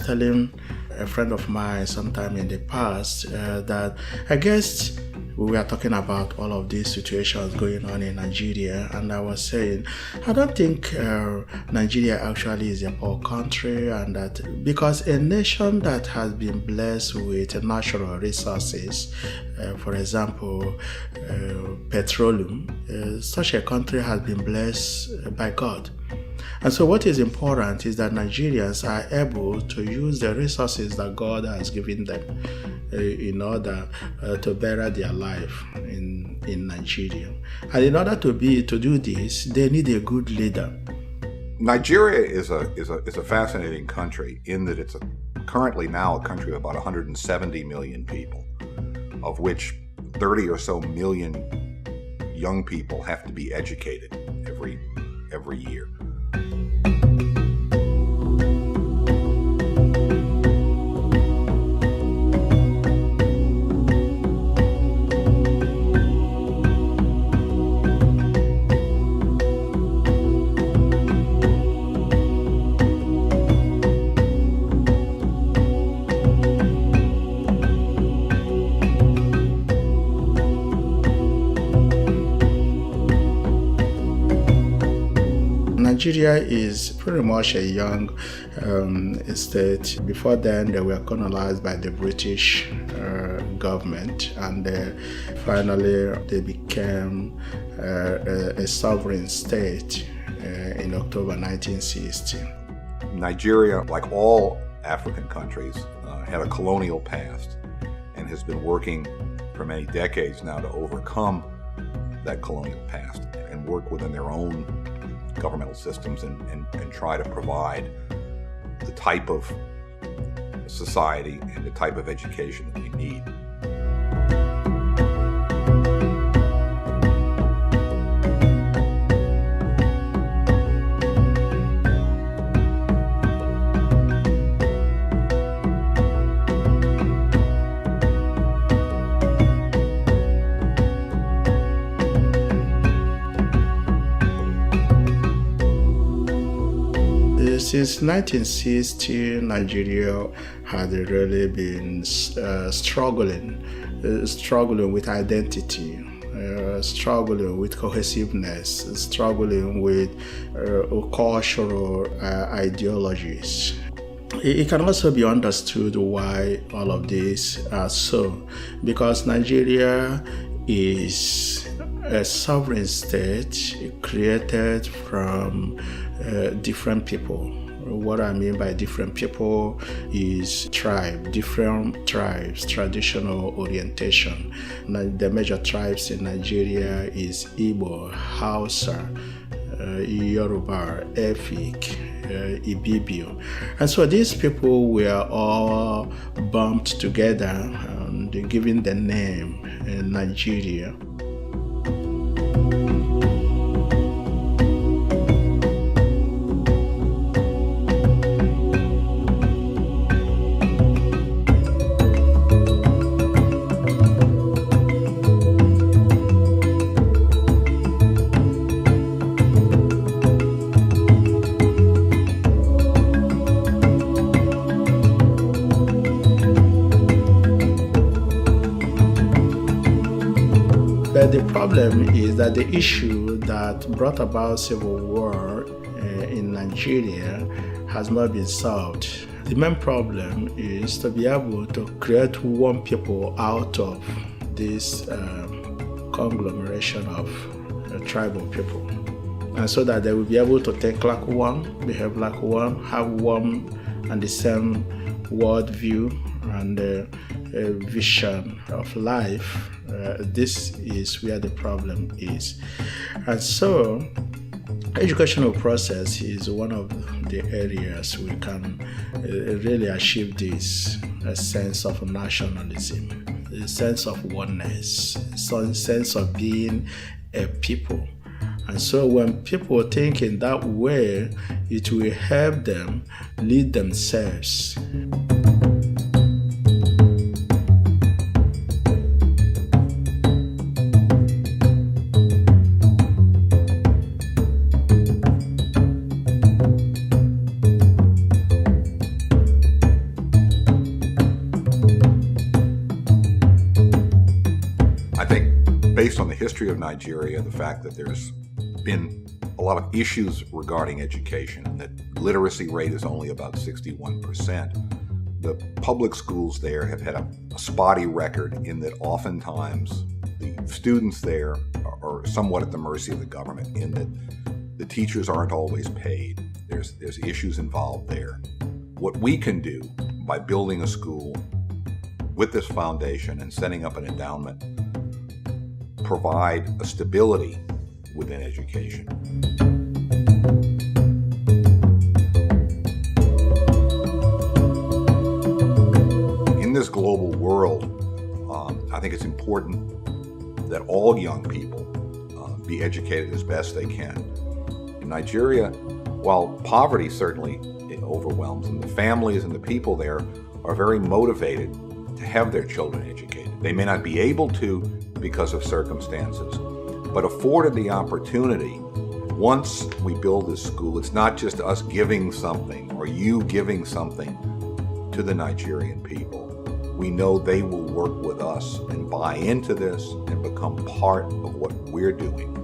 telling a friend of mine sometime in the past that I guess we were talking about all of these situations going on in Nigeria, and I was saying, I don't think Nigeria actually is a poor country, and that because a nation that has been blessed with natural resources, for example, petroleum, such a country has been blessed by God. And so what is important is that Nigerians are able to use the resources that God has given them in order to better their life in Nigeria. And in order to do this, they need a good leader. Nigeria is a fascinating country in that it's currently now a country of about 170 million people, of which 30 or so million young people have to be educated every year. Nigeria is pretty much a young state. Before then, they were colonized by the British government, and finally they became a sovereign state in October 1960. Nigeria, like all African countries, had a colonial past and has been working for many decades now to overcome that colonial past and work within their own governmental systems and try to provide the type of society and the type of education that they need. Since 1960, Nigeria had really been struggling with identity, struggling with cohesiveness, struggling with cultural ideologies. It can also be understood why all of this are so, because Nigeria is a sovereign state created from different people. What I mean by different people is different tribes, traditional orientation. The major tribes in Nigeria is Igbo, Hausa, Yoruba, Efik, Ibibio. And so these people were all bumped together and given the name Nigeria. But the problem is that the issue that brought about civil war in Nigeria has not been solved. The main problem is to be able to create one people out of this conglomeration of tribal people. And so that they will be able to think like one, behave like one, have one and the same worldview and vision of life. This is where the problem is. And so educational process is one of the areas we can really achieve this, a sense of nationalism, a sense of oneness, some sense of being a people. And so when people think in that way, it will help them lead themselves. based on the history of Nigeria, the fact that there's been a lot of issues regarding education, and that literacy rate is only about 61%. The public schools there have had a spotty record in that oftentimes the students there are somewhat at the mercy of the government, in that the teachers aren't always paid. There's issues involved there. What we can do by building a school with this foundation and setting up an endowment, provide a stability within education. In this global world, I think it's important that all young people be educated as best they can. In Nigeria, while poverty certainly overwhelms them, the families and the people there are very motivated to have their children educated. They may not be able to because of circumstances, but afforded the opportunity, once we build this school, it's not just us giving something or you giving something to the Nigerian people. We know they will work with us and buy into this and become part of what we're doing.